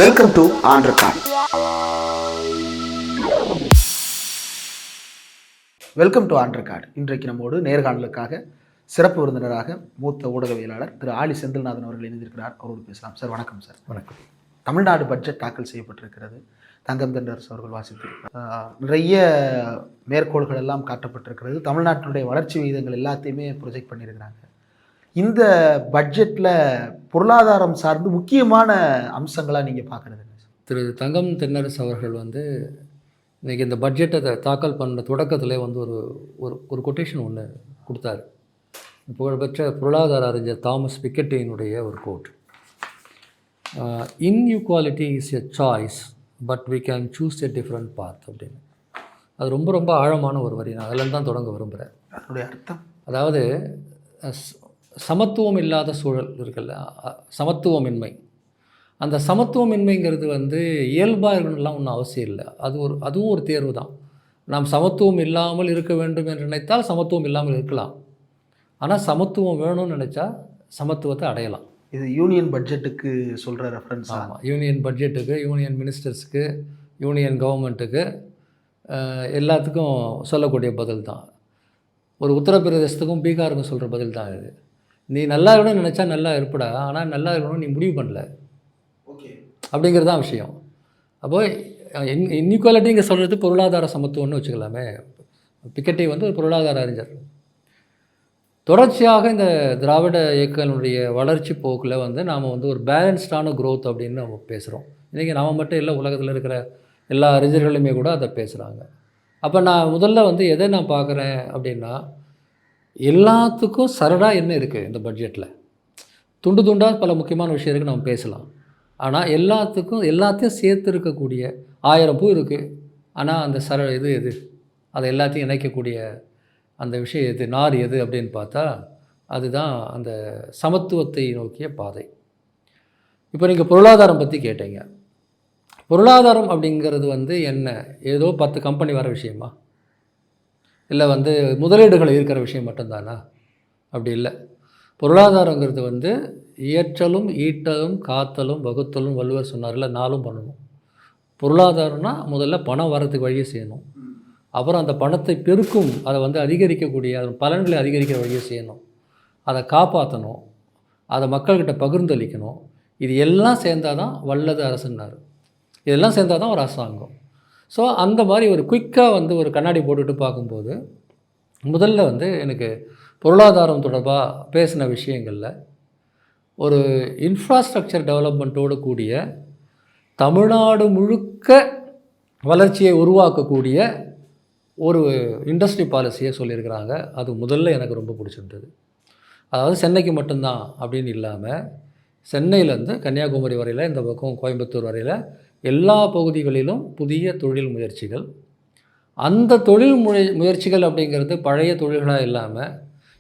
Welcome to on record. Welcome to on record. இன்றைக்கு நம்மோடு நேர்காணலுக்காக சிறப்பு விருந்தினராக மூத்த ஊடகவியலாளர் திரு ஆலி செந்தில்நாதன் அவர்கள் இணைந்திருக்கிறார். அவரோடு பேசலாம். சார் வணக்கம். சார் வணக்கம். தமிழ்நாடு பட்ஜெட் தாக்கல் செய்யப்பட்டிருக்கிறது. தங்கம் தென்னரசு அவர்கள் வாசித்திருக்கிறார். நிறைய மேற்கோள்கள் எல்லாம் காட்டப்பட்டிருக்கிறது. தமிழ்நாட்டினுடைய வளர்ச்சி விகிதங்கள் எல்லாத்தையுமே ப்ரொஜெக்ட் பண்ணியிருக்கிறாங்க. இந்த பட்ஜெட்டில் பொருளாதாரம் சார்ந்து முக்கியமான அம்சங்களாக நீங்கள் பார்க்குறது? திரு தங்கம் தென்னரசு அவர்கள் இன்றைக்கி இந்த பட்ஜெட்டை தாக்கல் பண்ண தொடக்கத்திலே ஒரு ஒரு கொட்டேஷன் ஒன்று கொடுத்தாரு. புகழ்பெற்ற பொருளாதார அறிஞர் தாமஸ் பிக்கெட்டினுடைய ஒரு quote. Inequality is a choice but we can choose a different path அப்படின்னு. அது ரொம்ப ரொம்ப ஆழமான ஒரு வரி. நான் அதில் தான் தொடங்க விரும்புகிறேன். அதனுடைய அர்த்தம், அதாவது சமத்துவம் இல்லாத சூழல் இருக்குல்ல, சமத்துவமின்மை. அந்த சமத்துவமின்மைங்கிறது இயல்பாக இருக்கணும்லாம் ஒன்றும் அவசியம் இல்லை. அதுவும் ஒரு தேர்வு தான். நாம் சமத்துவம் இல்லாமல் இருக்க வேண்டும் என்று நினைத்தால் சமத்துவம் இல்லாமல் இருக்கலாம். ஆனால் சமத்துவம் வேணும்னு நினச்சா சமத்துவத்தை அடையலாம். இது யூனியன் பட்ஜெட்டுக்கு சொல்கிற ரெஃபரன்ஸ். ஆமாம், யூனியன் பட்ஜெட்டுக்கு, யூனியன் மினிஸ்டர்ஸுக்கு, யூனியன் கவர்மெண்ட்டுக்கு எல்லாத்துக்கும் சொல்லக்கூடிய பதில் தான். ஒரு உத்தரப்பிரதேசத்துக்கும் பீகாருக்கும் சொல்கிற பதில் தான் இது. நீ நல்லா இருக்கணும்னு நினச்சா நல்லா இருப்படா, ஆனால் நல்லா இருக்கணும்னு நீ முடிவு பண்ணல, ஓகே, அப்படிங்கிறது தான் விஷயம். அப்போது இன்இக்வாலிட்டிங்க சொல்கிறது பொருளாதார சமத்துவம்னு வச்சுக்கலாமே. பிக்கெட்டி ஒரு பொருளாதார அறிஞர். தொடர்ச்சியாக இந்த திராவிட இயக்கங்களுடைய வளர்ச்சி போக்கில் நாம் ஒரு பேலன்ஸ்டான க்ரோத் அப்படின்னு நம்ம பேசுகிறோம். இன்றைக்கி நாம் மட்டும் இல்லை, உலகத்தில் இருக்கிற எல்லா அறிஞர்களுமே கூட அதை பேசுகிறாங்க. அப்போ நான் முதல்ல எதை நான் பார்க்குறேன் அப்படின்னா, எல்லாத்துக்கும் சரடாக என்ன இருக்குது இந்த பட்ஜெட்டில். துண்டு துண்டாக பல முக்கியமான விஷயம் இருக்குது, நம்ம பேசலாம். ஆனால் எல்லாத்தையும் சேர்த்து இருக்கக்கூடிய 1000 பூ இருக்குது. ஆனால் அந்த எது அதை எல்லாத்தையும் இணைக்கக்கூடிய அந்த விஷயம் எது, நார் எது அப்படின்னு பார்த்தா அதுதான் அந்த சமத்துவத்தை நோக்கிய பாதை. இப்போ நீங்கள் பொருளாதாரம் பற்றி கேட்டீங்க. பொருளாதாரம் அப்படிங்கிறது என்ன, ஏதோ 10 கம்பெனி வர விஷயமா, இல்லை முதலீடுகள் இருக்கிற விஷயம் மட்டும்தானா? அப்படி இல்லை. பொருளாதாரங்கிறது இயற்றலும் ஈட்டலும் காத்தலும் வகுத்தலும் வள்ளுவர் சொன்னார்ல, 4 பண்ணணும். பொருளாதாரம்னா முதல்ல பணம் வரத்துக்கு வழியை செய்யணும். அப்புறம் அந்த பணத்தை பெருக்கும், அதை அதிகரிக்கக்கூடிய அதன் பலன்களை அதிகரிக்கிற வழியை செய்யணும். அதை காப்பாற்றணும், அதை மக்கள்கிட்ட பகிர்ந்தளிக்கணும். இது எல்லாம் சேர்ந்தால் தான் வல்லது அரசுன்னார். இதெல்லாம் சேர்ந்தால் தான் ஒரு அரசாங்கம். ஸோ அந்த மாதிரி ஒரு குயிக்காக ஒரு கண்ணாடி போட்டுட்டு பார்க்கும்போது முதல்ல எனக்கு பொருளாதாரம் தொடர்பாக பேசின விஷயங்களில் ஒரு இன்ஃப்ராஸ்ட்ரக்சர் டெவலப்மெண்ட்டோடு கூடிய தமிழ்நாடு முழுக்க வளர்ச்சியை உருவாக்கக்கூடிய ஒரு இண்டஸ்ட்ரி பாலிசியை சொல்லியிருக்கிறாங்க. அது முதல்ல எனக்கு ரொம்ப பிடிச்சிருந்தது. அதாவது சென்னைக்கு மட்டும்தான் அப்படின்னு இல்லாமல், சென்னையிலேருந்து கன்னியாகுமரி வரையில், இந்த பக்கம் கோயம்புத்தூர் வரையில் எல்லா பகுதிகளிலும் புதிய தொழில் முயற்சிகள். அந்த தொழில் முயற்சிகள் அப்படிங்கிறது பழைய தொழில்களாக இல்லாமல்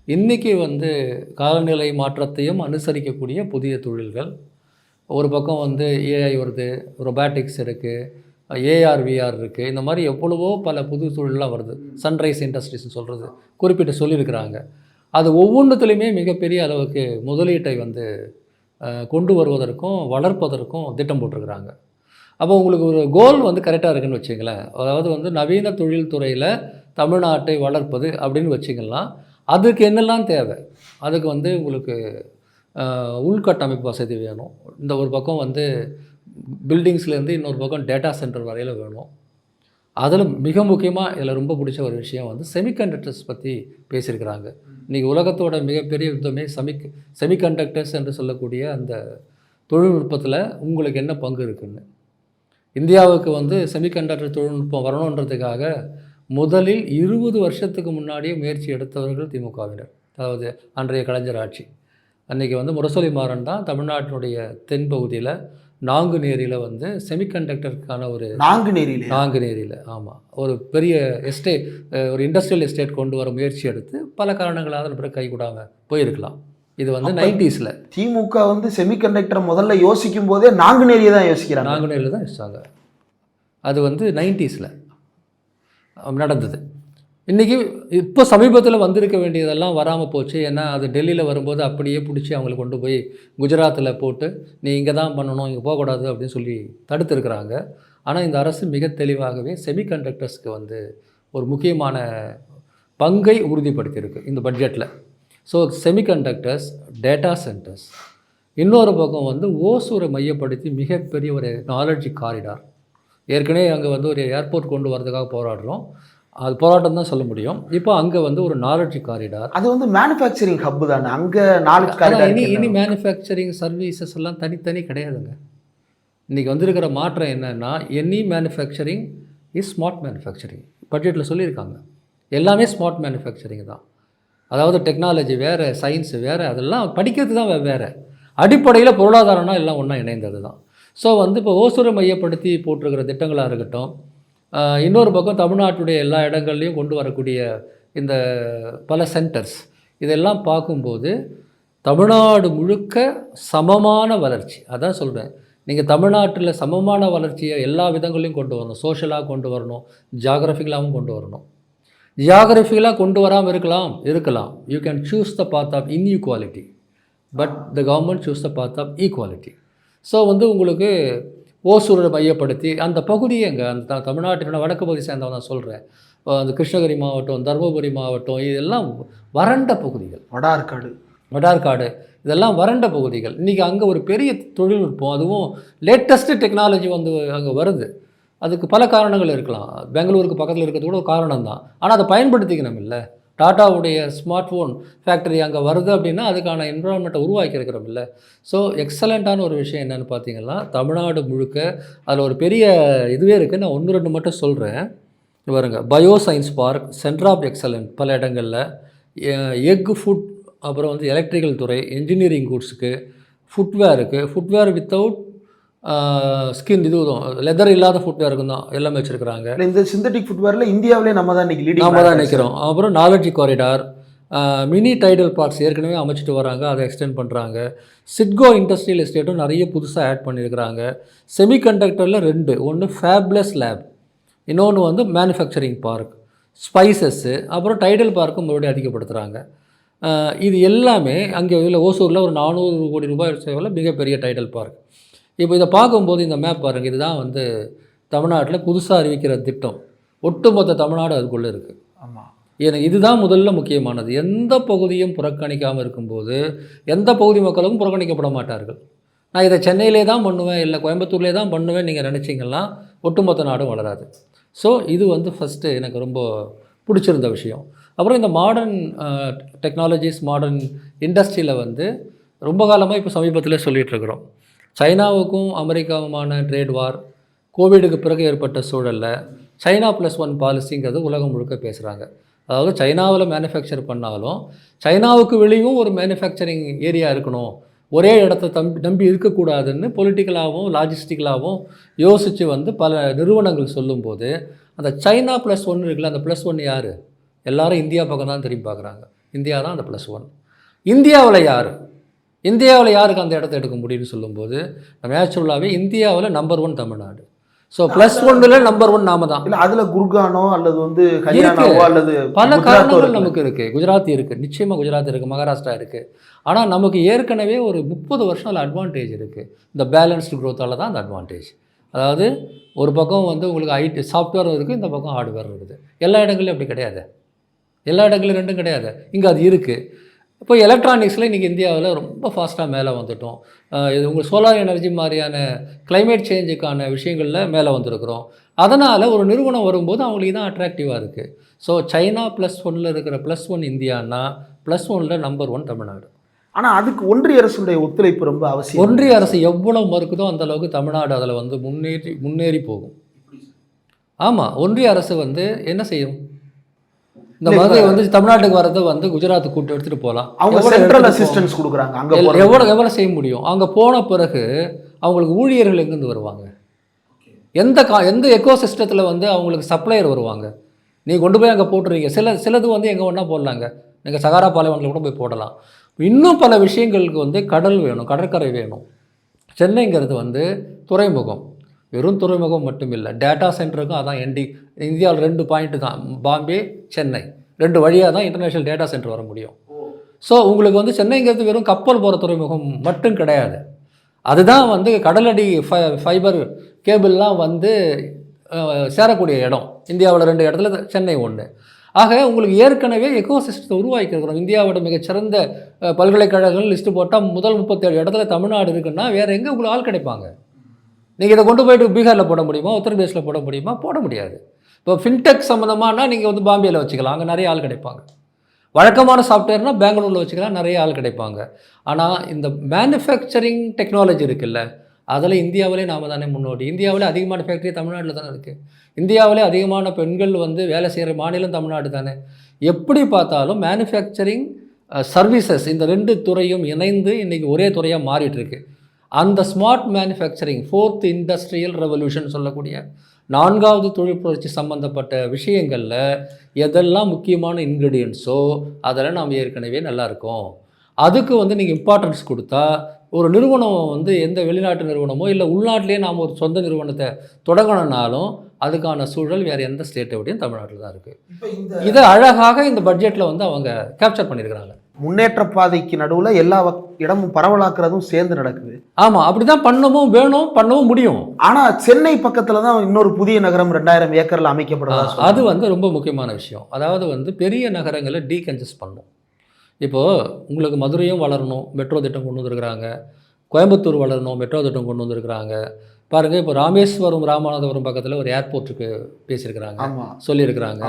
இன்றைக்கி காலநிலை மாற்றத்தையும் அனுசரிக்கக்கூடிய புதிய தொழில்கள். ஒரு பக்கம் ஏஐ வருது, ரொபாட்டிக்ஸ் இருக்குது, ஏஆர்விஆர் இருக்குது. இந்த மாதிரி எவ்வளவோ பல புது தொழிலெலாம் வருது. சன்ரைஸ் இண்டஸ்ட்ரீஸ்னு சொல்கிறது குறிப்பிட்டு சொல்லியிருக்கிறாங்க. அது ஒவ்வொன்றுத்துலேயுமே மிகப்பெரிய அளவுக்கு முதலீட்டை கொண்டு வருவதற்கும் வளர்ப்பதற்கும் திட்டம் போட்டிருக்கிறாங்க. அப்போ உங்களுக்கு ஒரு கோல் கரெக்டாக இருக்குதுன்னு வச்சுங்களேன். அதாவது நவீன தொழில்துறையில் தமிழ்நாட்டை வளர்ப்பது அப்படின்னு வச்சிக்கலாம். அதுக்கு என்னெல்லாம் தேவை? அதுக்கு உங்களுக்கு உள்கட்டமைப்பு வசதி வேணும். இந்த ஒரு பக்கம் பில்டிங்ஸ்லேருந்து இன்னொரு பக்கம் டேட்டா சென்டர் வரையில் வேணும். அதில் மிக முக்கியமாக இதில் ரொம்ப பிடிச்ச ஒரு விஷயம் செமிகண்டக்டர்ஸ் பற்றி பேசியிருக்கிறாங்க. இன்றைக்கி உலகத்தோட மிகப்பெரிய யுத்தமே செமிகண்டக்டர்ஸ் என்று சொல்லக்கூடிய அந்த தொழில்நுட்பத்தில் உங்களுக்கு என்ன பங்கு இருக்குன்னு. இந்தியாவுக்கு செமிகண்டக்டர் தொழில்நுட்பம் வரணுன்றதுக்காக முதலில் 20 வருஷத்துக்கு முன்னாடியே முயற்சி எடுத்தவர்கள் திமுகவினர். அதாவது அன்றைய கலைஞர் ஆட்சி. அன்றைக்கி முரசொலி மாறன் தான் தமிழ்நாட்டினுடைய தென்பகுதியில் நாங்குநேரியில் செமிகண்டக்டருக்கான ஒரு நாங்குநேரியில் ஆமாம், ஒரு பெரிய எஸ்டேட், ஒரு இண்டஸ்ட்ரியல் எஸ்டேட் கொண்டு வர முயற்சி எடுத்து பல காரணங்களாக அதன் பிறகு கைகூடாமல் போயிருக்கலாம். இது 90s திமுக செமிகண்டக்டரை முதல்ல யோசிக்கும் போதே நாங்குநேரியை தான் யோசிக்கிறாங்க. நாங்குநேரியில் தான் யோசிச்சாங்க. அது 90s நடந்தது. இன்றைக்கி இப்போ சமீபத்தில் வந்திருக்க வேண்டியதெல்லாம் வராமல் போச்சு. ஏன்னா அது டெல்லியில் வரும்போது அப்படியே பிடிச்சி அவங்களை கொண்டு போய் குஜராத்தில் போட்டு நீ இங்கே தான் பண்ணணும், இங்கே போகக்கூடாது அப்படின்னு சொல்லி தடுத்துருக்குறாங்க. ஆனால் இந்த அரசு மிக தெளிவாகவே செமிகண்டக்டர்ஸ்க்கு வந்து ஒரு முக்கியமான பங்கை உறுதிப்படுத்தியிருக்கு இந்த பட்ஜெட்டில். ஸோ செமிகண்டக்டர்ஸ், டேட்டா சென்டர்ஸ், இன்னொரு பக்கம் வந்து ஓசூரை மையப்படுத்தி மிகப்பெரிய ஒரு நாலெட்ஜ் காரிடார். ஏற்கனவே அங்கே வந்து ஒரு ஏர்போர்ட் கொண்டு வரதுக்காக போராடுறோம். அது போராட்டம் தான் சொல்ல முடியும். இப்போ அங்கே வந்து ஒரு நாலெட்ஜ் காரிடார். அது வந்து மேனுஃபேக்சரிங் ஹப் தானே, அங்கே நாலெட்ஜ் காரிடார். இனி மேனுஃபேக்சரிங் சர்வீசஸ் எல்லாம் தனித்தனி கிடையாதுங்க. இன்றைக்கி வந்திருக்கிற மாற்றம் என்னென்னா, any manufacturing is smart manufacturing. பட்ஜெட்டில் சொல்லியிருக்காங்க. எல்லாமே ஸ்மார்ட் மேனுஃபேக்சரிங் தான். அதாவது டெக்னாலஜி வேறு, சயின்ஸ் வேறு, அதெல்லாம் படிக்கிறது தான் வேறு. அடிப்படையில் பொருளாதாரம்னா எல்லாம் ஒன்றா இணைந்தது தான். ஸோ வந்து இப்போ ஓசூரை மையப்படுத்தி போட்டிருக்கிற திட்டங்களாக இருக்கட்டும், இன்னொரு பக்கம் தமிழ்நாட்டுடைய எல்லா இடங்கள்லையும் கொண்டு வரக்கூடிய இந்த பல சென்டர்ஸ், இதெல்லாம் பார்க்கும்போது தமிழ்நாடு முழுக்க சமமான வளர்ச்சி. அதான் சொல்கிறேன், நீங்கள் தமிழ்நாட்டில் சமமான வளர்ச்சியை எல்லா விதங்களையும் கொண்டு வரணும். சோஷியலாக கொண்டு வரணும், ஜியாகிரபிக்கலாகவும் கொண்டு வரணும். ஜியாகிரபிக்கலாக கொண்டு வராமல் இருக்கலாம். You can choose the path of inequality, but the government choose the path of equality. So வந்து உங்களுக்கு ஓசூரை மையப்படுத்தி அந்த பகுதியை எங்கே அந்த தமிழ்நாட்டினோட வடக்கு பகுதி சேர்ந்தவன் நான் சொல்கிறேன். அந்த கிருஷ்ணகிரி மாவட்டம், தருமபுரி மாவட்டம், இதெல்லாம் வறண்ட பகுதிகள். வடார்காடு இதெல்லாம் வறண்ட பகுதிகள். இன்றைக்கி அங்கே ஒரு பெரிய தொழில்நுட்பம், அதுவும் லேட்டஸ்ட்டு டெக்னாலஜி வந்து அங்கே வருது. அதுக்கு பல காரணங்கள் இருக்கலாம். பெங்களூருக்கு பக்கத்தில் இருக்கிறது கூட ஒரு காரணம் தான். ஆனால் அதை பயன்படுத்திக்கணும் இல்லை. டாட்டாவுடைய ஸ்மார்ட் ஃபோன் ஃபேக்ட்ரி அங்கே வருது அப்படின்னா அதுக்கான என்விரான்மெண்ட்டை உருவாக்கியிருக்கிறோம் இல்லை. ஸோ எக்ஸலண்ட்டான ஒரு விஷயம் என்னென்னு பார்த்தீங்கன்னா, தமிழ்நாடு முழுக்க அதில் ஒரு பெரிய இதுவே இருக்குது. நான் 1-2 மட்டும் சொல்கிறேன். பாருங்க, bio science park, centre of excellent பல இடங்களில், எக் ஃபுட், அப்புறம் வந்து எலக்ட்ரிக்கல் துறை, இன்ஜினியரிங் கூட்ஸுக்கு, ஃபுட்வேர் வித்தவுட் ஸ்கின், இதுவும் லெதர் இல்லாத ஃபுட்வேருக்கும் தான் எல்லாமே வச்சுருக்கிறாங்க. இந்த சிந்தட்டிக் ஃபுட்வேரில் இந்தியாவிலே நம்ம தான் நிற்கிறோம். அப்புறம் knowledge corridor, mini Tidel parks ஏற்கனவே அமைச்சிட்டு வராங்க, அதை எக்ஸ்டெண்ட் பண்ணுறாங்க. சிட்கோ இண்டஸ்ட்ரியல் எஸ்டேட்டும் நிறைய புதுசாக ஆட் பண்ணியிருக்கிறாங்க. செமிகண்டக்டரில் 2, ஒன்று ஃபேப்லெஸ் லேப், இன்னொன்று வந்து மேனுஃபேக்சரிங் பார்க், ஸ்பைசஸ்ஸு, அப்புறம் டைடல் பார்க்கும் மறுபடியும் அதிகப்படுத்துகிறாங்க. இது எல்லாமே அங்கே உள்ள ஓசூரில் ஒரு 400 கோடி ரூபாய் சேவையில் மிகப்பெரிய டைடல் பார்க். இப்போ இதை பார்க்கும்போது இந்த மேப் பாருங்கள், இதுதான் வந்து தமிழ்நாட்டில் புதுசாக அறிவிக்கிற திட்டம். ஒட்டுமொத்த தமிழ்நாடு அதுக்குள்ளே இருக்குது. ஆமாம், எனக்கு இதுதான் முதல்ல முக்கியமானது. எந்த பகுதியும் புறக்கணிக்காமல் இருக்கும்போது எந்த பகுதி மக்களும் புறக்கணிக்கப்பட மாட்டார்கள். நான் இதை சென்னையிலே தான் பண்ணுவேன், இல்லை கோயம்புத்தூர்லேயே தான் பண்ணுவேன் நீங்கள் நினச்சிங்கன்னா ஒட்டுமொத்த நாடும் வளராது. ஸோ இது வந்து ஃபஸ்ட்டு எனக்கு ரொம்ப பிடிச்சிருந்த விஷயம். அப்புறம் இந்த மாடர்ன் டெக்னாலஜிஸ், மாடர்ன் இண்டஸ்ட்ரியில் வந்து ரொம்ப காலமாக இப்போ சமீபத்தில் சொல்லிகிட்ருக்குறோம். சைனாவுக்கும் அமெரிக்காவுமான ட்ரேட் வார், கோவிடுக்கு பிறகு ஏற்பட்ட சூழலில் சைனா +1 பாலிசிங்கிறது உலகம் முழுக்க பேசுகிறாங்க. அதாவது சைனாவில் மேனுஃபேக்சர் பண்ணாலும் சைனாவுக்கு வெளியும் ஒரு மேனுஃபேக்சரிங் ஏரியா இருக்கணும், ஒரே இடத்த நம்பி இருக்கக்கூடாதுன்னு பொலிட்டிக்கலாகவும் லாஜிஸ்டிக்கலாகவும் யோசித்து வந்து பல நிறுவனங்கள் சொல்லும்போது, அந்த சைனா +1 இருக்குல்ல, அந்த +1 யார்? எல்லாரும் இந்தியா பக்கம் தான் திரும்பி பார்க்குறாங்க. இந்தியா தான் அந்த +1. இந்தியாவில் யாருக்கு அந்த இடத்த எடுக்க முடியும்னு சொல்லும்போது, நேச்சுரலாகவே இந்தியாவில் நம்பர் 1 தமிழ்நாடு. ஸோ +1 நம்பர் 1 நாம தான். இல்லை அதில் குர்கானோ அல்லது வந்து ஹரியானாவோ அல்லது பல காரணங்கள் நமக்கு இருக்குது. குஜராத் இருக்குது, நிச்சயமாக குஜராத் இருக்குது, மகாராஷ்டிரா இருக்குது. ஆனால் நமக்கு ஏற்கனவே ஒரு 30 வருஷம் அதில் அட்வான்டேஜ் இருக்குது. இந்த பேலன்ஸ்டு க்ரோத்தால் தான் அந்த அட்வான்டேஜ். அதாவது ஒரு பக்கம் வந்து உங்களுக்கு ஐடி சாஃப்ட்வேர் இருக்குது, இந்த பக்கம் ஹார்ட்வேர் இருக்குது. எல்லா இடங்கள்லையும் அப்படி கிடையாது. எல்லா இடங்கள்லையும் ரெண்டும் கிடையாது. இங்கே அது இருக்குது. இப்போ எலக்ட்ரானிக்ஸில் இன்றைக்கி இந்தியாவில் ரொம்ப ஃபாஸ்ட்டாக மேலே வந்துட்டோம். இது உங்கள் சோலார் எனர்ஜி மாதிரியான கிளைமேட் சேஞ்சுக்கான விஷயங்களில் மேலே வந்திருக்கிறோம். அதனால் ஒரு நிறுவனம் வரும்போது அவங்களுக்கு தான் அட்ராக்டிவாக இருக்குது. ஸோ சைனா +1 இருக்கிற +1 இந்தியானா +1 நம்பர் 1 தமிழ்நாடு. ஆனால் அதுக்கு ஒன்றிய அரசுடைய ஒத்துழைப்பு ரொம்ப அவசியம். ஒன்றிய அரசு எவ்வளோ மறுக்குதோ அந்தளவுக்கு தமிழ்நாடு அதில் வந்து முன்னேறி போகும். ஆமாம், ஒன்றிய அரசு வந்து என்ன செய்யும்? இந்த மாதிரி வந்து தமிழ்நாட்டுக்கு வரதை வந்து குஜராத் கூட்டு எடுத்துகிட்டு போகலாம். அவங்க சென்ட்ரல் அசிஸ்டன்ஸ் கொடுக்குறாங்க. அங்கே எவ்வளோ செய்ய முடியும்? அங்கே போன பிறகு அவங்களுக்கு ஊழியர்கள் எங்கேருந்து வருவாங்க? எந்த எக்கோ சிஸ்டத்தில் வந்து அவங்களுக்கு சப்ளையர் வருவாங்க? நீங்கள் கொண்டு போய் அங்கே போட்டுருவீங்க. சிலது வந்து எங்கே வேணால் போடலாங்க. நீங்கள் சகாரா பாலைவனத்தில் கூட போய் போடலாம். இன்னும் பல விஷயங்களுக்கு வந்து கடல் வேணும், கடற்கரை வேணும். சென்னைங்கிறது வந்து துறைமுகம், வெறும் துறைமுகம் மட்டும் இல்லை, டேட்டா சென்டருக்கும் அதான் இந்தியாவில் 2 பாயிண்ட்டு தான், பாம்பே சென்னை 2 வழியாக தான் இன்டர்நேஷ்னல் டேட்டா சென்டர் வர முடியும். ஸோ உங்களுக்கு வந்து சென்னைங்கிறது வெறும் கப்பல் போகிற துறைமுகம் மட்டும் கிடையாது. அதுதான் வந்து கடலடி ஃபைபர் கேபிள்லாம் வந்து சேரக்கூடிய இடம். இந்தியாவில் 2 இடத்துல சென்னை ஒன்று. ஆக உங்களுக்கு ஏற்கனவே எக்கோசிஸ்டத்தை உருவாக்கியிருக்கிறோம். இந்தியாவோட மிகச்சிறந்த பல்கலைக்கழகங்கள் லிஸ்ட்டு போட்டால் முதல் 37 இடத்துல தமிழ்நாடு இருக்குன்னா வேறு எங்கே உங்களுக்கு ஆள் கிடைப்பாங்க? நீங்கள் இதை கொண்டு போய்ட்டு பீகாரில் போட முடியுமா, உத்தரப்பிரதேசில் போட முடியுமா? போட முடியாது. இப்போ ஃபின்டெக் சம்மந்தமானா நீங்கள் வந்து பாம்பேயில் வச்சுக்கலாம், அங்கே நிறைய ஆள் கிடைப்பாங்க. வழக்கமான சாஃப்ட்வேர்னால் பெங்களூரில் வச்சுக்கலாம், நிறைய ஆள் கிடைப்பாங்க. ஆனால் இந்த மேனுஃபேக்சரிங் டெக்னாலஜி இருக்குல்ல, அதில் இந்தியாவிலே நாம் தானே முன்னோடி. இந்தியாவிலே அதிகமான ஃபேக்ட்ரி தமிழ்நாட்டில் தானே இருக்குது. இந்தியாவிலே அதிகமான பெண்கள் வந்து வேலை செய்கிற மாநிலம் தமிழ்நாடு தானே. எப்படி பார்த்தாலும் மேனுஃபேக்சரிங் சர்வீசஸ் இந்த 2 துறையும் இணைந்து இன்றைக்கி ஒரே துறையாக மாறிட்டுருக்கு. அந்த smart manufacturing 4th industrial revolution சொல்லக்கூடிய 4வது தொழில் புரட்சி சம்மந்தப்பட்ட விஷயங்களில் எதெல்லாம் முக்கியமான இன்க்ரீடியன்ஸோ அதெல்லாம் நாம் ஏற்கனவே நல்லா இருக்கோம். அதுக்கு வந்து நீங்கள் இம்பார்ட்டன்ஸ் கொடுத்தா ஒரு நிறுவனம் வந்து எந்த வெளிநாட்டு நிறுவனமோ இல்லை உள்நாட்டிலே நாம் ஒரு சொந்த நிறுவனத்தை தொடங்கணுன்னாலும் அதுக்கான சூழல் வேறு எந்த ஸ்டேட்டை விடையும் தமிழ்நாட்டில் தான் இருக்குது. இதை அழகாக இந்த பட்ஜெட்டில் வந்து அவங்க கேப்சர் பண்ணியிருக்கிறாங்க. முன்னேற்ற பாதைக்கு நடுவில் எல்லா இடமும் பரவலாக்குறதும் சேர்ந்து நடக்குது. ஆமாம், அப்படி தான் பண்ணவும் வேணும், பண்ணவும் முடியும். ஆனால் சென்னை பக்கத்தில் தான் இன்னொரு புதிய நகரம் 2000 ஏக்கரில் அமைக்கப்படுறதா. அது வந்து ரொம்ப முக்கியமான விஷயம். அதாவது வந்து பெரிய நகரங்களை டீகன்ஜஸ்ட் பண்ணணும். இப்போது உங்களுக்கு மதுரையும் வளரணும், மெட்ரோ திட்டம் கொண்டு வந்திருக்கிறாங்க. கோயம்புத்தூர் வளரணும், மெட்ரோ திட்டம் கொண்டு வந்திருக்கிறாங்க. பாருங்கள், இப்போ ராமேஸ்வரம் ராமநாதபுரம் பக்கத்தில் ஒரு ஏர்போர்ட்டுக்கு பேசியிருக்கிறாங்க, சொல்லியிருக்கிறாங்க.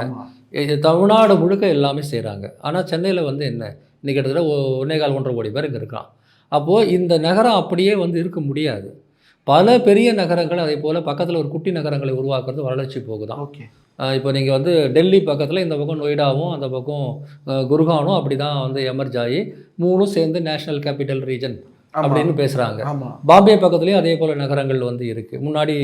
தமிழ்நாடு முழுக்க எல்லாமே செய்கிறாங்க. ஆனால் சென்னையில் வந்து என்ன, இன்றைக்கி கிட்டத்தட்ட 1.25 கோடி பேர் இங்கே இருக்கான். அப்போது இந்த நகரம் அப்படியே வந்து இருக்க முடியாது. பல பெரிய நகரங்கள் அதே போல் பக்கத்தில் ஒரு குட்டி நகரங்களை உருவாக்குறது வளர்ச்சி போகுதான். இப்போ நீங்கள் வந்து டெல்லி பக்கத்தில் இந்த பக்கம் நொய்டாவும் அந்த பக்கம் குர்கானும் அப்படி தான் வந்து எமர்ஜ் ஆகி 3 சேர்ந்து நேஷ்னல் கேபிட்டல் ரீஜன் அப்படின்னு பேசுகிறாங்க. பாம்பே பக்கத்துலேயும் அதே போல் நகரங்கள் வந்து இருக்குது. முன்னாடி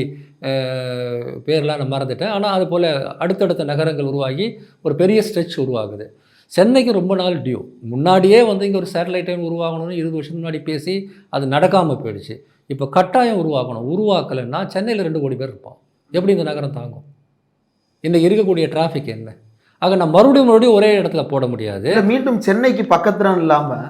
பேர்லாம் நான் மறந்துட்டேன். ஆனால் அது போல் அடுத்தடுத்த நகரங்கள் உருவாகி ஒரு பெரிய ஸ்ட்ரெச் உருவாகுது. சென்னைக்கு ரொம்ப நாள் டியூ. முன்னாடியே வந்து இங்கே ஒரு சேட்டலைட் டைம் உருவாகணும்னு 20 வருஷம் முன்னாடி பேசி அது நடக்காமல் போயிடுச்சு. இப்போ கட்டாயம் உருவாக்கணும். உருவாக்கலைன்னா சென்னையில் 2 கோடி பேர் இருப்போம். எப்படி இந்த நகரம் தாங்கும்? இன்றைக்கி இருக்கக்கூடிய டிராஃபிக் என்ன? ஆக நான் மறுபடியும் ஒரே இடத்துல போட முடியாது. மீண்டும் சென்னைக்கு பக்கத்தில் இல்லாமல்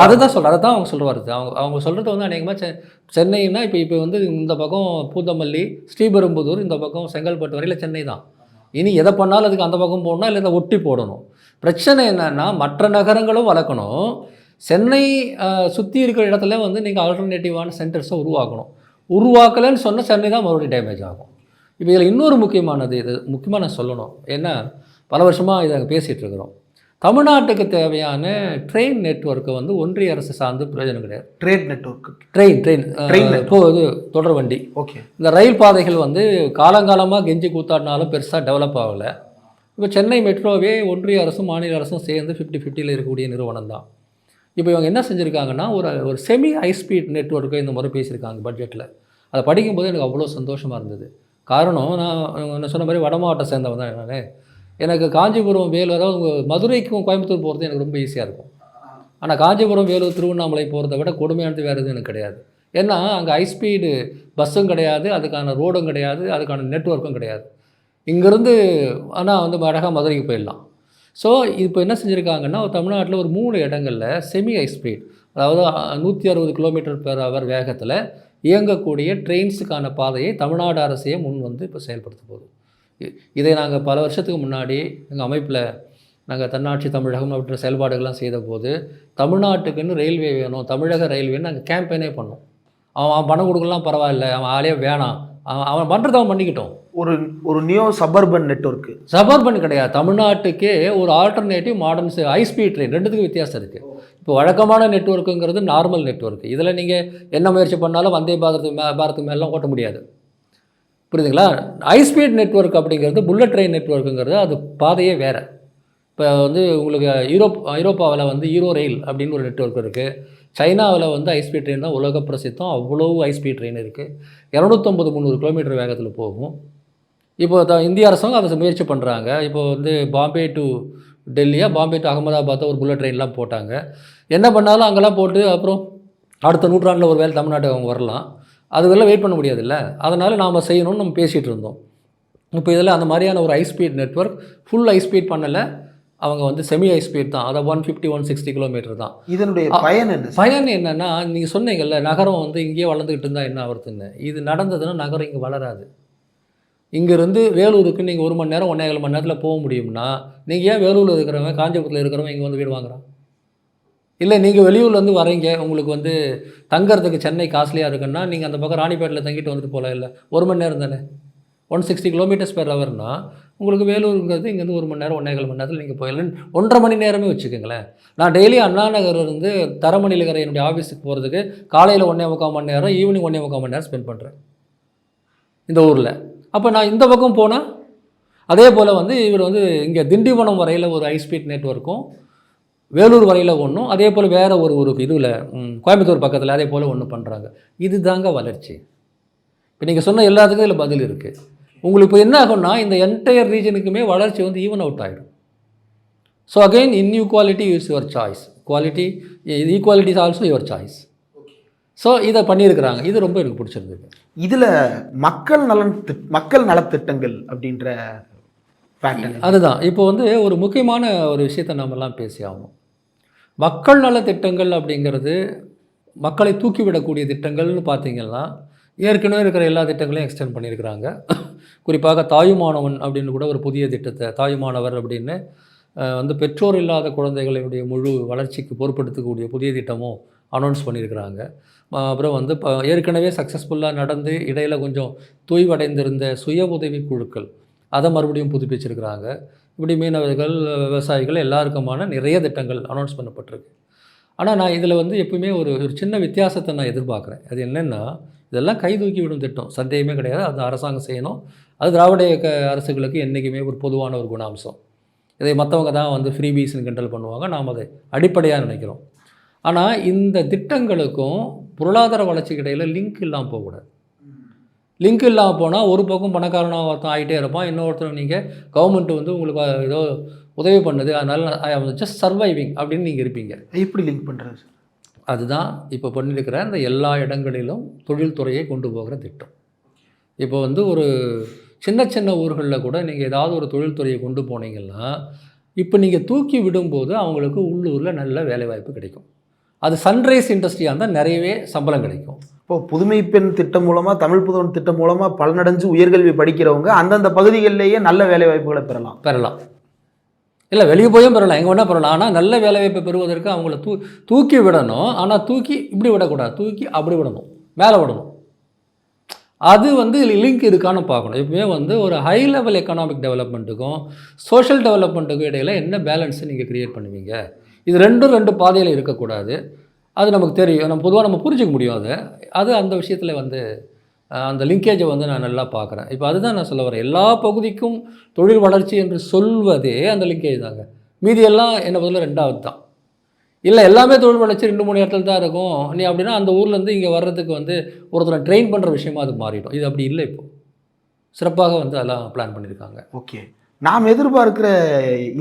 அதுதான் சொல்கிறேன். அதை தான் அவங்க சொல்லுவார். அவங்க சொல்கிறது வந்து அநேகமாக சென்னைன்னா இப்போ வந்து இந்த பக்கம் பூந்தமல்லி, ஸ்ரீபெரும்புதூர், இந்த பக்கம் செங்கல்பட்டு வரையில் சென்னை தான். இனி எதை பண்ணாலும் அதுக்கு அந்த பக்கம் போடணும், இல்லை இதை ஒட்டி போடணும். பிரச்சனை என்னன்னா மற்ற நகரங்களும் வளர்க்கணும். சென்னை சுற்றி இருக்கிற இடத்துல வந்து நீங்கள் ஆல்டர்னேட்டிவான சென்டர்ஸை உருவாக்கணும். உருவாக்கலைன்னு சொன்னால் சென்னை தான் மறுபடியும் டேமேஜ் ஆகும். இப்போ இதில் இன்னொரு முக்கியமானது, இது முக்கியமாக நான் சொல்லணும். ஏன்னா பல வருஷமாக இதை பேசிகிட்டு இருக்கிறோம். தமிழ்நாட்டுக்கு தேவையான ட்ரெயின் நெட்வொர்க்கை வந்து ஒன்றிய அரசு சார்ந்து பிரயோஜனம் கிடையாது. ட்ரெயின் இப்போ இது தொடர் வண்டி, இந்த ரயில் பாதைகள் வந்து காலங்காலமாக கெஞ்சி கூத்தாடினாலும் பெருசாக டெவலப் ஆகலை. இப்போ சென்னை மெட்ரோவே ஒன்றிய அரசும் மாநில அரசும் சேர்ந்து 50-50 இருக்கக்கூடிய நிறுவனம் தான். இப்போ இவங்க என்ன செஞ்சுருக்காங்கன்னா ஒரு செமி ஹைஸ்பீட் நெட்வொர்க்கை இந்த முறை பேசியிருக்காங்க பட்ஜெட்டில். அதை படிக்கும்போது எனக்கு அவ்வளோ சந்தோஷமாக இருந்தது. காரணம், நான் சொன்ன மாதிரி வட மாவட்டம் சேர்ந்தவன் தான் நான். எனக்கு காஞ்சிபுரம், வேலூர், அதாவது மதுரைக்கும் கோயம்புத்தூர் போகிறது எனக்கு ரொம்ப ஈஸியாக இருக்கும். ஆனால் காஞ்சிபுரம், வேலூர், திருவண்ணாமலை போகிறத விட கொடுமையானது வேறு எதுவும் எனக்கு கிடையாது. ஏன்னா அங்கே ஹைஸ்பீடு பஸ்ஸும் கிடையாது, அதுக்கான ரோடும் கிடையாது, அதுக்கான நெட்வொர்க்கும் கிடையாது. இங்கேருந்து ஆனால் வந்து அழகாக மதுரைக்கு போயிடலாம். ஸோ இப்போ என்ன செஞ்சுருக்காங்கன்னா தமிழ்நாட்டில் ஒரு 3 இடங்களில் செமி ஹைஸ்பீட், அதாவது 160 km/h வேகத்தில் இயங்கக்கூடிய ட்ரெயின்ஸுக்கான பாதையை தமிழ்நாடு அரசையே முன் வந்து இப்போ செயல்படுத்த போகுது. இதை நாங்கள் பல வருஷத்துக்கு முன்னாடி எங்கள் அமைப்பில் நாங்கள் தன்னாட்சி தமிழகம் அப்படின்ற செயல்பாடுகள்லாம் செய்த போது தமிழ்நாட்டுக்குன்னு ரயில்வே வேணும், தமிழக ரயில்வேன்னு நாங்கள் கேம்பெயினே பண்ணோம். அவன் பணம் கொடுக்கலாம் பரவாயில்ல, அவன் ஆளே வேணாம், அவன் பண்ணுறத அவன் பண்ணிக்கிட்டோம். ஒரு நியோ சபர்பன் நெட்வொர்க்கு, சபர்பன் கிடையாது, தமிழ்நாட்டுக்கே ஒரு ஆல்டர்னேட்டிவ் மாடர்ன் ஹைஸ்பீட் ட்ரெயின், 2த்துக்கும் வித்தியாசம் இருக்குது. இப்போ வழக்கமான நெட்வொர்க்குங்கிறது நார்மல் நெட்வொர்க். இதில் நீங்கள் என்ன முயற்சி பண்ணாலும் வந்தே பாரத்துக்கு மேலாம் ஓட்ட முடியாது, புரியுதுங்களா? ஹைஸ்பீட் நெட்வொர்க் அப்படிங்கிறது புல்லட் ட்ரெயின் நெட்வொர்க்குங்கிறது அது பாதையே வேறு. இப்போ வந்து உங்களுக்கு ஐரோப்பாவில் வந்து ஈரோ ரயில் அப்படின்னு ஒரு நெட்வொர்க் இருக்குது. சைனாவில் வந்து ஹைஸ்பீட் ட்ரெயின் தான் உலக பிரசித்தம். அவ்வளோ ஹைஸ்பீட் ட்ரெயின் இருக்குது. 250-300 km வேகத்தில் போகும். இப்போ இந்திய அரசாங்கம் அதை முயற்சி பண்ணுறாங்க. இப்போ வந்து பாம்பே டு டெல்லியா, பாம்பே டு அகமதாபாத்தை ஒரு புல்லட் ட்ரெயின்லாம் போட்டாங்க. என்ன பண்ணாலும் அங்கெல்லாம் போட்டு அப்புறம் அடுத்த நூற்றாண்டில் ஒரு வேலை தமிழ்நாட்டுக்கு அவங்க வரலாம். அதுவெல்லாம் வெயிட் பண்ண முடியாதுல்ல. அதனால் நாம் செய்யணும்னு நம்ம பேசிகிட்டு இருந்தோம். இப்போ இதில் அந்த மாதிரியான ஒரு high speed network full high speed பண்ணலை, அவங்க வந்து செமி ஹை ஸ்பீட் தான், அதை 150-160 கிலோமீட்டர் தான். இதனுடைய பயன் என்ன? பயன் என்னென்னா, நீங்கள் சொன்னீங்கல்ல நகரம் வந்து இங்கேயே வளர்ந்துக்கிட்டு இருந்தால் என்ன ஆகுதுன்னு. இது நடந்ததுன்னா நகரம் இங்கே வளராது. இங்கேருந்து வேலூருக்கு நீங்கள் 1 மணி நேரம் 1.25 மணி நேரத்தில் போக முடியும்னா, நீங்கள் ஏன் வேலூரில் இருக்கிறவங்க காஞ்சிபுரத்தில் இருக்கிறவங்க இங்கே வந்து வீடு வாங்குறான்? இல்லை நீங்கள் வெளியூர்லேருந்து வரீங்க, உங்களுக்கு வந்து தங்கறதுக்கு சென்னை காஸ்ட்லியாக இருக்குன்னா நீங்கள் அந்த பக்கம் ராணிப்பேட்டில் தங்கிட்டு வந்துட்டு போகலாம். இல்லை 1 மணி நேரம் தானே, 160 கிலோமீட்டர்ஸ் பெர் ஹவர்னா உங்களுக்கு வேலூருங்கிறது இங்கேருந்து 1 மணி நேரம் 1.25 மணி நேரத்தில் நீங்கள் போயிடலாம். 1.5 மணி நேரமே வச்சுக்கோங்களேன். நான் டெய்லி அண்ணா நகர்லேருந்து தரமணியில் இருக்கிற என்னுடைய ஆஃபீஸுக்கு போகிறதுக்கு காலையில் 1.25 மணி நேரம், ஈவினிங் 1.25 மணி நேரம் ஸ்பெண்ட் பண்ணுறேன் இந்த ஊரில். அப்போ நான் இந்த பக்கம் போனால் அதே போல் வந்து இவர் வந்து இங்கே திண்டிவனம் வரையில் ஒரு ஹை ஸ்பீட் நெட்வொர்க்கும், வேலூர் வரையில் ஒன்றும், அதே போல் வேறு ஒரு இதில் கோயம்புத்தூர் பக்கத்தில் அதே போல் ஒன்று பண்ணுறாங்க. இது தாங்க வளர்ச்சி. இப்போ நீங்கள் சொன்ன எல்லாத்துக்கும் இதில் பதில் இருக்குது. உங்களுக்கு இப்போ என்ன ஆகும்னா, இந்த என்டையர் ரீஜனுக்குமே வளர்ச்சி வந்து ஈவன் அவுட் ஆகிடும். So again inequality is your choice, equality is also your choice. So இதை பண்ணியிருக்கிறாங்க. இது ரொம்ப எனக்கு பிடிச்சிருந்தது. இதில் மக்கள் நலத்திட்டங்கள் அப்படின்ற பேட்டர்ன் அதுதான் இப்போ வந்து ஒரு முக்கியமான ஒரு விஷயத்தை நாமெல்லாம் பேசி ஆகணும். மக்கள் நலத்திட்டங்கள் அப்படிங்கிறது மக்களை தூக்கிவிடக்கூடிய திட்டங்கள்னு பார்த்தீங்கன்னா, ஏற்கனவே இருக்கிற எல்லா திட்டங்களையும் எக்ஸ்டெண்ட் பண்ணியிருக்கிறாங்க. குறிப்பாக தாயுமானவன் அப்படின்னு கூட ஒரு புதிய திட்டத்தை, தாயுமானவர் அப்படின்னு வந்து பெற்றோர் இல்லாத குழந்தைகளுடைய முழு வளர்ச்சிக்கு பொறுப்பெடுத்துக்கூடிய புதிய திட்டமும் அனௌன்ஸ் பண்ணியிருக்கிறாங்க. அப்புறம் வந்து ஏற்கனவே சக்ஸஸ்ஃபுல்லாக நடந்து இடையில் கொஞ்சம் தொய்வடைந்திருந்த சுய உதவி குழுக்கள் அதை மறுபடியும் புதுப்பிச்சிருக்கிறாங்க. இப்படி மீனவர்கள், விவசாயிகள் எல்லாருக்குமான நிறைய திட்டங்கள் அனௌன்ஸ் பண்ணப்பட்டிருக்கு. ஆனால் நான் இதில் வந்து எப்பவுமே ஒரு சின்ன வித்தியாசத்தை நான் எதிர்பார்க்குறேன். அது என்னென்னா, இதெல்லாம் கை தூக்கி விடும் திட்டம், சந்தேகமே கிடையாது. அது அரசாங்கம் செய்யணும். அது திராவிட இயக்க அரசுகளுக்கு என்றைக்குமே ஒரு பொதுவான ஒரு குணாம்சம். இதை மற்றவங்க தான் வந்து ஃப்ரீபீஸ்ன்னு கிண்டல் பண்ணுவாங்க, நாம் அதை அடிப்படையாக நினைக்கிறோம். ஆனால் இந்த திட்டங்களுக்கும் பொருளாதார வளர்ச்சிக்கு இடையில் லிங்க் இல்லாமல் போகக்கூடாது. லிங்க் இல்லாமல் போனால் ஒரு பக்கம் பணக்காரனாக ஒருத்தன் ஆகிட்டே இருப்பான், இன்னொருத்தர் நீங்கள் கவர்மெண்ட் வந்து உங்களுக்கு ஏதோ உதவி பண்ணுது, அதனால் ஜஸ்ட் சர்வைவிங் அப்படின்னு நீங்கள் இருப்பீங்க. எப்படி லிங்க் பண்ணுறது? அதுதான் இப்போ பண்ணியிருக்கிற இந்த எல்லா இடங்களிலும் தொழில்துறையை கொண்டு போகிற திட்டம். இப்போ வந்து ஒரு சின்ன சின்ன ஊர்களில் கூட நீங்கள் ஏதாவது ஒரு தொழில்துறையை கொண்டு போனீங்கன்னா, இப்போ நீங்கள் தூக்கி விடும்போது அவங்களுக்கு உள்ளூரில் நல்ல வேலைவாய்ப்பு கிடைக்கும். அது சன்ரைஸ் இண்டஸ்ட்ரியாக இருந்தால் நிறையவே சம்பளம் கிடைக்கும். இப்போது புதுமை பெண் திட்டம் மூலமாக, தமிழ் புதவன் திட்டம் மூலமாக பலனடைஞ்சு உயர்கல்வி படிக்கிறவங்க அந்தந்த பகுதிகளிலேயே நல்ல வேலைவாய்ப்புகளை பெறலாம். இல்லை, வெளியே போயும் பெறலாம், எங்கே வேணால் பெறலாம். ஆனால் நல்ல வேலைவாய்ப்பை பெறுவதற்கு அவங்கள தூக்கி விடணும். ஆனால் தூக்கி இப்படி விடக்கூடாது, தூக்கி அப்படி விடணும், மேலே விடணும். அது வந்து லிங்க் இருக்கான்னு பார்க்கணும். எப்பவுமே வந்து ஒரு ஹை லெவல் எக்கனாமிக் டெவலப்மெண்ட்டுக்கும் சோஷியல் டெவலப்மெண்ட்டுக்கும் இடையில் என்ன பேலன்ஸை நீங்கள் க்ரியேட் பண்ணுவீங்க? இது ரெண்டு பாதையில் இருக்கக்கூடாது. அது நமக்கு தெரியும், நம்ம பொதுவாக நம்ம புரிஞ்சிக்க முடியும். அது அந்த விஷயத்தில் வந்து அந்த லிங்கேஜை வந்து நான் நல்லா பார்க்குறேன். இப்போ அதுதான் நான் சொல்ல வரேன். எல்லா பகுதிக்கும் தொழில் வளர்ச்சி என்று சொல்வதே அந்த லிங்கேஜ் தாங்க. மீதியெல்லாம் என்ன பதில் ரெண்டாவது தான். இல்லை, எல்லாமே தொழில் வளர்ச்சி 2-3 இடத்துல தான் இருக்கும் நீ அப்படின்னா, அந்த ஊர்லேருந்து இங்கே வர்றதுக்கு வந்து ஒருத்தரை ட்ரெயின் பண்ணுற விஷயமா அது மாறிடும். இது அப்படி இல்லை. இப்போது சிறப்பாக வந்து அதெல்லாம் பிளான் பண்ணியிருக்காங்க. ஓகே, நாம் எதிர்பார்க்குற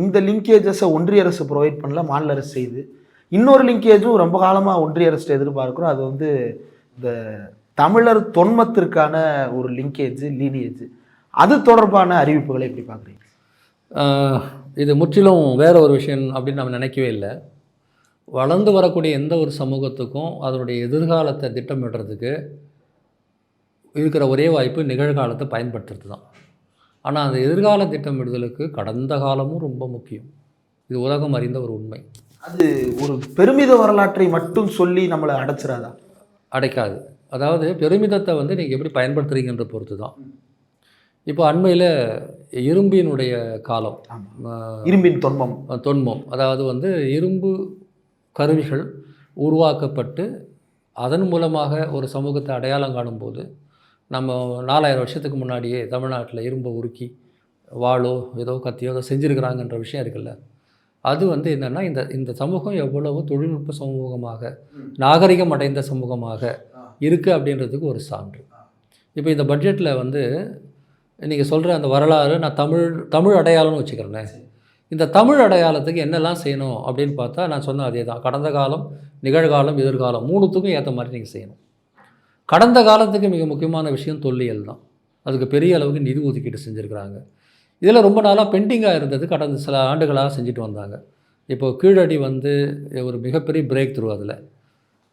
இந்த லிங்கேஜஸை ஒன்றிய அரசு ப்ரொவைட் பண்ணல, மாநில அரசு செய்து. இன்னொரு லிங்கேஜும் ரொம்ப காலமாக ஒன்றிய அரசு எதிர்பார்க்குறோம். அது வந்து இந்த தமிழர் தொன்மத்திற்கான ஒரு லீனியேஜ். அது தொடர்பான அறிவிப்புகளை எப்படி பார்க்குறீங்க? இது முற்றிலும் வேற ஒரு விஷயம் அப்படின்னு நம்ம நினைக்கவே இல்லை. வளர்ந்து வரக்கூடிய எந்த ஒரு சமூகத்துக்கும் அதனுடைய எதிர்காலத்தை திட்டமிடுறதுக்கு இருக்கிற ஒரே வாய்ப்பு நிகழ்காலத்தை பயன்படுத்துறது தான். ஆனால் அந்த எதிர்கால திட்டமிடுதலுக்கு கடந்த காலமும் ரொம்ப முக்கியம். இது உலகம் அறிந்த ஒரு உண்மை. அது ஒரு பெருமித வரலாற்றை மட்டும் சொல்லி நம்மளை அடைச்சிடாதா? அடைக்காது. அதாவது பெருமிதத்தை வந்து நீங்கள் எப்படி பயன்படுத்துகிறீங்கன்ற பொறுத்து தான். இப்போ அண்மையில் இரும்பினுடைய காலம், இரும்பின் தொன்மம், அதாவது வந்து இரும்பு கருவிகள் உருவாக்கப்பட்டு அதன் மூலமாக ஒரு சமூகத்தை அடையாளம் காணும்போது, நம்ம 4000 வருஷத்துக்கு முன்னாடியே தமிழ்நாட்டில் இரும்பை உருக்கி வாளோ ஏதோ கத்தியோ ஏதோ செஞ்சுருக்கிறாங்கன்ற விஷயம் இருக்குல்ல, அது வந்து என்னென்னா இந்த சமூகம் எவ்வளவு தொழில்நுட்ப சமூகமாக, நாகரிகம் அடைந்த சமூகமாக இருக்குது அப்படின்றதுக்கு ஒரு சான்று. இப்போ இந்த பட்ஜெட்டில் வந்து நீங்கள் சொல்கிற அந்த வரலாறு, நான் தமிழ் அடையாளம்னு வச்சுக்கிறேனே, இந்த தமிழ் அடையாளத்துக்கு என்னெல்லாம் செய்யணும் அப்படின்னு பார்த்தா, நான் சொன்ன அதே தான். கடந்த காலம், நிகழ்காலம், எதிர்காலம் 3த்துக்கும் ஏற்ற மாதிரி நீங்கள் செய்யணும். கடந்த காலத்துக்கு மிக முக்கியமான விஷயம் தொல்லியல் தான். அதுக்கு பெரிய அளவுக்கு நிதி ஒதுக்கீடு செஞ்சுருக்கிறாங்க. இதில் ரொம்ப நாளாக பெண்டிங்காக இருந்தது, கடந்த சில ஆண்டுகளாக செஞ்சுட்டு வந்தாங்க. இப்போ கீழடி வந்து ஒரு மிகப்பெரிய பிரேக் த்ரூ அதில்.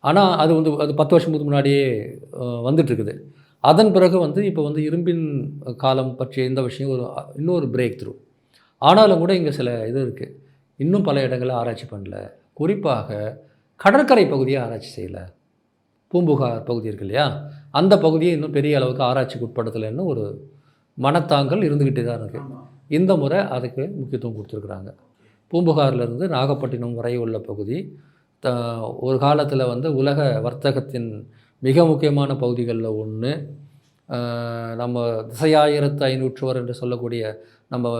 ஆனால் அது வந்து அது 10 வருஷத்துக்கு முன்னாடியே வந்துட்டுருக்குது. அதன் பிறகு வந்து இப்போ வந்து இரும்பின் காலம் பற்றிய இந்த விஷயம் இன்னொரு பிரேக் த்ரூ. ஆனாலும் கூட இங்கே சில இது இருக்குது. இன்னும் பல இடங்களில் ஆராய்ச்சி பண்ணல. குறிப்பாக கடற்கரை பகுதியை ஆராய்ச்சி செய்யலை. பூம்புகார் பகுதி இருக்கு இல்லையா, அந்த பகுதியை இன்னும் பெரிய அளவுக்கு ஆராய்ச்சிக்கு உட்படுத்தலைன்னு ஒரு மனத்தாங்கல் இருந்துக்கிட்டே தான் இருக்குது. இந்த முறை அதுக்கு முக்கியத்துவம் கொடுத்துருக்குறாங்க. பூம்புகார்லேருந்து நாகப்பட்டினம் வரை உள்ள பகுதி ஒரு காலத்தில் வந்து உலக வர்த்தகத்தின் மிக முக்கியமான பகுதிகளில் ஒன்று. நம்ம 1500 என்று சொல்லக்கூடிய நம்ம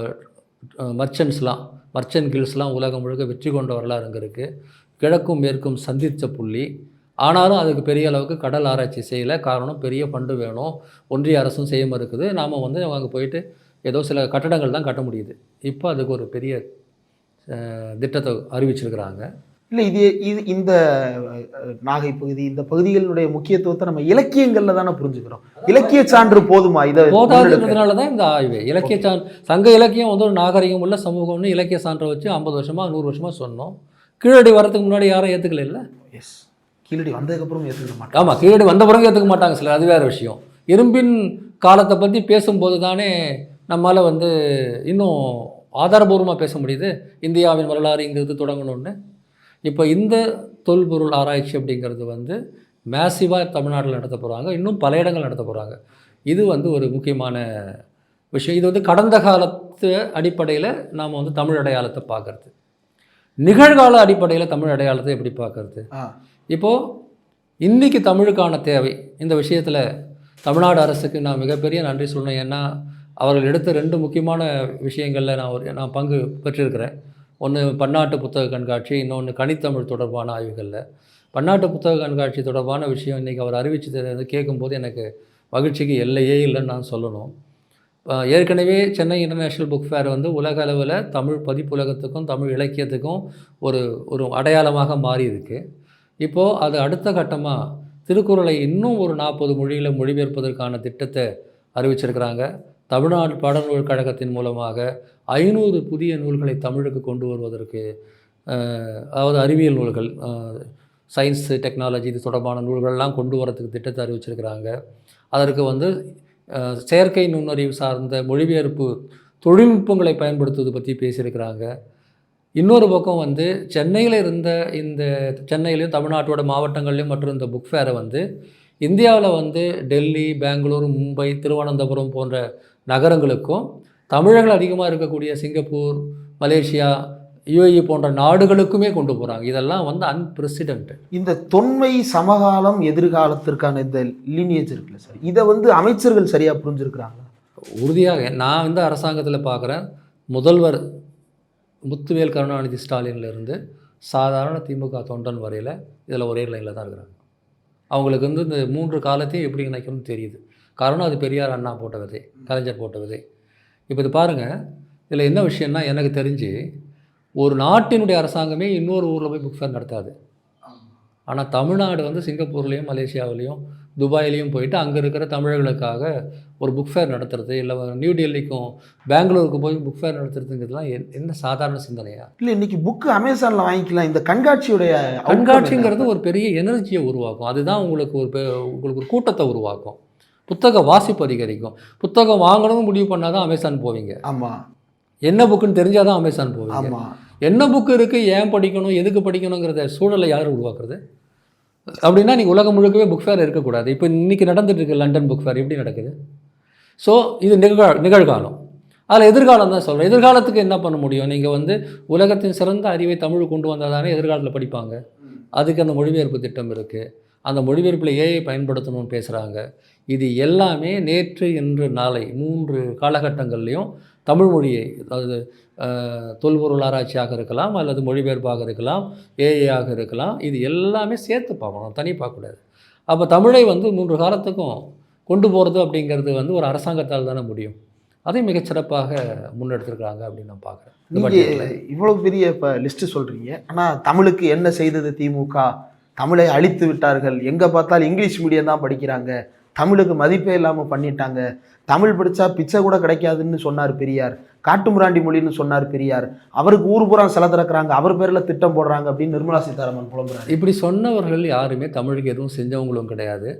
மர்ச்சன்ட் கில்ஸ்லாம் உலகம் முழுக்க வெற்றி கொண்ட வரலாறு அங்கே இருக்குது. கிழக்கும் மேற்கும் சந்தித்த புள்ளி. ஆனாலும் அதுக்கு பெரிய அளவுக்கு கடல் ஆராய்ச்சி செய்யலை. காரணம், பெரிய ஃபண்டு வேணும், ஒன்றிய அரசும் செய்ய மறுக்குது. நாம் வந்து அங்கே போயிட்டு ஏதோ சில கட்டடங்கள் தான் கட்ட முடியுது. இப்போ அதுக்கு ஒரு பெரிய திட்டத்தை அறிவிச்சிருக்கிறாங்க. இல்லை, இது இந்த நாகை பகுதி, இந்த பகுதிகளுடைய முக்கியத்துவத்தை நம்ம இலக்கியங்களில் தானே புரிஞ்சுக்கிறோம். இலக்கிய சான்று போதுமா? இதை போதாதுன்றதுனால தான் இந்த ஆய்வு. இலக்கிய சங்க இலக்கியம் வந்து ஒரு நாகரிகம் உள்ள சமூகம்னு இலக்கிய சான்றை வச்சு 50 வருஷமாக 100 வருஷமாக சொன்னோம். கீழடி வரதுக்கு முன்னாடி யாரும் ஏற்றுக்கல இல்லை. எஸ், கீழடி வந்ததுக்கப்புறம் ஏற்றுக்க மாட்டாங்க. ஆமாம், கீழடி வந்த பிறகு ஏற்றுக்க மாட்டாங்க சிலர், அது வேறு விஷயம். இரும்பின் காலத்தை பற்றி பேசும்போது தானே நம்மளால் வந்து இன்னும் ஆதாரபூர்வமாக பேச முடியுது. இந்தியாவின் வரலாறு இங்கிறது தொடங்கணும்னு. இப்போ இந்த தொல்பொருள் ஆராய்ச்சி அப்படிங்கிறது வந்து மேசிவாக தமிழ்நாட்டில் நடத்த போகிறாங்க. இன்னும் பல இடங்கள் நடத்த போகிறாங்க. இது வந்து ஒரு முக்கியமான விஷயம். இது வந்து கடந்த காலத்து அடிப்படையில் நாம் வந்து தமிழ் அடையாளத்தை பார்க்குறது, நிகழ்கால அடிப்படையில் தமிழ் அடையாளத்தை எப்படி பார்க்குறது. இப்போது இன்றைக்கி தமிழுக்கான தேவை இந்த விஷயத்தில் தமிழ்நாடு அரசுக்கு நான் மிகப்பெரிய நன்றி சொல்லணும். ஏன்னா அவர்கள் எடுத்த 2 முக்கியமான விஷயங்களில் நான் பங்கு பெற்றிருக்கிறேன். ஒன்று பன்னாட்டு புத்தக கண்காட்சி, இன்னொன்று கனித்தமிழ் தொடர்பான ஆய்வுகளில். பன்னாட்டு புத்தக கண்காட்சி தொடர்பான விஷயம் இன்றைக்கி அவர் அறிவித்து கேட்கும்போது எனக்கு மகிழ்ச்சிக்கு எல்லையே இல்லைன்னு நான் சொல்லணும். ஏற்கனவே சென்னை இன்டர்நேஷ்னல் புக் ஃபேர் வந்து உலக அளவில் தமிழ் பதிப்புலகத்துக்கும் தமிழ் இலக்கியத்துக்கும் ஒரு அடையாளமாக மாறி இருக்கு. இப்போது அது அடுத்த கட்டமாக திருக்குறளை இன்னும் ஒரு 40 மொழியில் மொழிபெயர்ப்பதற்கான திட்டத்தை அறிவிச்சிருக்கிறாங்க. தமிழ்நாடு பாடநூல் கழகத்தின் மூலமாக 500 புதிய நூல்களை தமிழுக்கு கொண்டு வருவதற்கு, அதாவது அறிவியல் நூல்கள், சயின்ஸ் டெக்னாலஜி இது தொடர்பான நூல்கள்லாம் கொண்டு வரதுக்கு திட்டத்தை அறிவிச்சிருக்கிறாங்க. அதற்கு வந்து செயற்கை நுண்ணறிவு சார்ந்த மொழிபெயர்ப்பு தொழில்நுட்பங்களை பயன்படுத்துவது பற்றி பேசியிருக்கிறாங்க. இன்னொரு பக்கம் வந்து சென்னையிலையும் தமிழ்நாட்டோட மாவட்டங்கள்லையும் மற்றும் இந்த புக் ஃபேரை வந்து இந்தியாவில் வந்து டெல்லி, பெங்களூர், மும்பை, திருவனந்தபுரம் போன்ற நகரங்களுக்கும் தமிழர்கள் அதிகமாக இருக்கக்கூடிய சிங்கப்பூர், மலேசியா, UAE போன்ற நாடுகளுக்குமே கொண்டு போகிறாங்க. இதெல்லாம் வந்து அன்பிரசிடென்ட். இந்த தொன்மை, சமகாலம், எதிர்காலத்திற்கான இந்த லீனியேஜ் இருக்குல்ல சார், இதை வந்து அமைச்சர்கள் சரியாக புரிஞ்சுருக்கிறாங்களா? உறுதியாக நான் வந்து அரசாங்கத்தில் பார்க்குறேன். முதல்வர் முத்துவேல் கருணாநிதி ஸ்டாலின்லேருந்து சாதாரண திமுக தொண்டன் வரையில் இதில் ஒரே லைனில் தான் இருக்கிறாங்க. அவங்களுக்கு வந்து இந்த 3 காலத்தையும் எப்படி நினைக்கணும்னு தெரியுது. காரணம், அது பெரியார் அண்ணா போட்ட விதை, கலைஞர் போட்ட விதை. இப்போ இது பாருங்கள், இதில் என்ன விஷயம்னா, எனக்கு தெரிஞ்சு ஒரு நாட்டினுடைய அரசாங்கமே இன்னொரு ஊரில் போய் புக் ஃபேர் நடத்தாது. ஆனால் தமிழ்நாடு வந்து சிங்கப்பூர்லேயும் மலேசியாவிலையும் துபாயிலையும் போயிட்டு அங்கே இருக்கிற தமிழர்களுக்காக ஒரு புக் ஃபேர் நடத்துறது, இல்லை நியூ டெல்லிக்கும் பெங்களூருக்கு போய் புக் ஃபேர் நடத்துறதுங்கிறதுலாம் என்ன சாதாரண சிந்தனையா? இல்லை, இன்றைக்கி புக்கு அமேசானில் வாங்கிக்கலாம். இந்த கண்காட்சிங்கிறது ஒரு பெரிய எனர்ஜியை உருவாக்கும். அதுதான் உங்களுக்கு ஒரு கூட்டத்தை உருவாக்கும். புத்தக வாசிப்பு அதிகரிக்கும். புத்தகம் வாங்கணும்னு முடிவு பண்ணால் தான் அமேசான் போவீங்க. ஆமாம், என்ன புக்குன்னு தெரிஞ்சால் தான் அமேசான் போவீங்க. ஆமாம், என்ன புக்கு இருக்குது, ஏன் படிக்கணும், எதுக்கு படிக்கணுங்கிறத சூழலை யார் உருவாக்குறது? அப்படின்னா நீங்கள் உலகம் முழுக்கவே புக் ஃபேர் இருக்கக்கூடாது. இப்போ இன்றைக்கி நடந்துட்டுருக்கு லண்டன் புக் ஃபேர், எப்படி நடக்குது? ஸோ இது நிகழ்காலம். அதில் எதிர்காலம் தான் சொல்கிறேன். எதிர்காலத்துக்கு என்ன பண்ண முடியும்? நீங்கள் வந்து உலகத்தின் சிறந்த அறிவை தமிழ் கொண்டு வந்தால் தானே எதிர்காலத்தில் படிப்பாங்க. அதுக்கு அந்த மொழிபெயர்ப்பு திட்டம் இருக்குது. அந்த மொழிபெயர்ப்பில் AI பயன்படுத்தணும்னு பேசுகிறாங்க. இது எல்லாமே நேற்று இன்று நாளை 3 காலகட்டங்கள்லேயும் தமிழ் மொழியை, அதாவது தொல்பொருள் ஆராய்ச்சியாக இருக்கலாம், அல்லது மொழிபெயர்ப்பாக இருக்கலாம், AI-ஆக இருக்கலாம், இது எல்லாமே சேர்த்து பார்க்கணும், தனி பார்க்கக்கூடாது. அப்போ தமிழை வந்து 3 காலத்துக்கும் கொண்டு போகிறது அப்படிங்கிறது வந்து ஒரு அரசாங்கத்தால் தானே முடியும். அதை மிகச்சிறப்பாக முன்னெடுத்துருக்காங்க அப்படின்னு நான் பார்க்குறேன். நீங்கள் இவ்வளோ பெரிய இப்போ லிஸ்ட்டு சொல்கிறீங்க. ஆனால் தமிழுக்கு என்ன செய்தது திமுக, தமிழை அழித்து விட்டார்கள், எங்கே பார்த்தாலும் இங்கிலீஷ் மீடியம் தான் படிக்கிறாங்க, தமிழுக்கு மதிப்பே இல்லாமல் பண்ணிட்டாங்க, தமிழ் படித்தா பிச்சை கூட கிடைக்காதுன்னு சொன்னார் பெரியார், காட்டுமிராண்டி மொழின்னு சொன்னார் பெரியார், அவருக்கு ஊர் பூரா சில திறக்கிறாங்க, அவர் பேரில் திட்டம் போடுறாங்க அப்படின்னு நிர்மலா சீதாராமன் புலம்புறாரு. இப்படி சொன்னவர்கள் யாருமே தமிழுக்கு எதுவும் செஞ்சவங்களும் கிடையாது,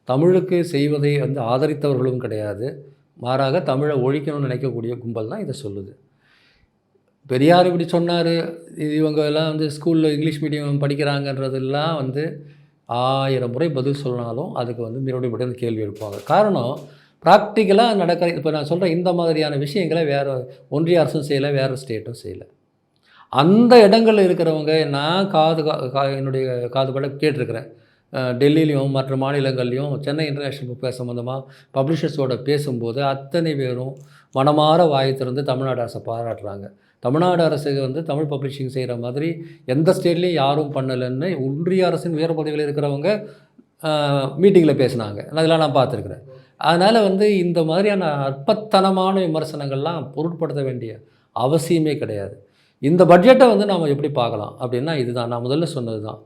தமிழுக்கு செய்வதை வந்து ஆதரித்தவர்களும் கிடையாது. மாறாக தமிழை ஒழிக்கணும்னு நினைக்கக்கூடிய கும்பல் தான் இதை சொல்லுது. பெரியார் இப்படி சொன்னார், இவங்க எல்லாம் வந்து ஸ்கூலில் இங்கிலீஷ் மீடியம் படிக்கிறாங்கன்றதெல்லாம் வந்து 1000 முறை பதில் சொன்னாலும் அதுக்கு வந்து மறுபடியும் கேள்வி எழுப்பாங்க. காரணம் ப்ராக்டிக்கலாக நடக்கிற இப்போ நான் சொல்கிற இந்த மாதிரியான விஷயங்களை வேறு ஒன்றிய அரசும் செய்யலை, வேறு ஸ்டேட்டும் செய்யலை. அந்த இடங்களில் இருக்கிறவங்க நான் என்னுடைய காதுபட கேட்டிருக்கிறேன். டெல்லியிலையும் மற்ற மாநிலங்கள்லையும் சென்னை இன்டர்நேஷ்னல் புக் ஃபேர் சம்மந்தமாக பப்ளிஷர்ஸோட பேசும்போது அத்தனை பேரும் மனமாற வாயை திறந்து தமிழ்நாடு அரசை பாராட்டுறாங்க. தமிழ்நாடு அரசுக்கு வந்து தமிழ் பப்ளிஷிங் செய்கிற மாதிரி எந்த ஸ்டேட்லேயும் யாரும் பண்ணலைன்னு ஒன்றிய அரசின் உயர் பதவியில் இருக்கிறவங்க மீட்டிங்கில் பேசினாங்க. அதெல்லாம் நான் பார்த்துருக்குறேன். அதனால் வந்து இந்த மாதிரியான அற்பத்தனமான விமர்சனங்கள்லாம் பொருட்படுத்த வேண்டிய அவசியமே கிடையாது. இந்த பட்ஜெட்டை வந்து நாம் எப்படி பார்க்கலாம் அப்படின்னா, இதுதான் நான் முதல்ல சொன்னது தான்.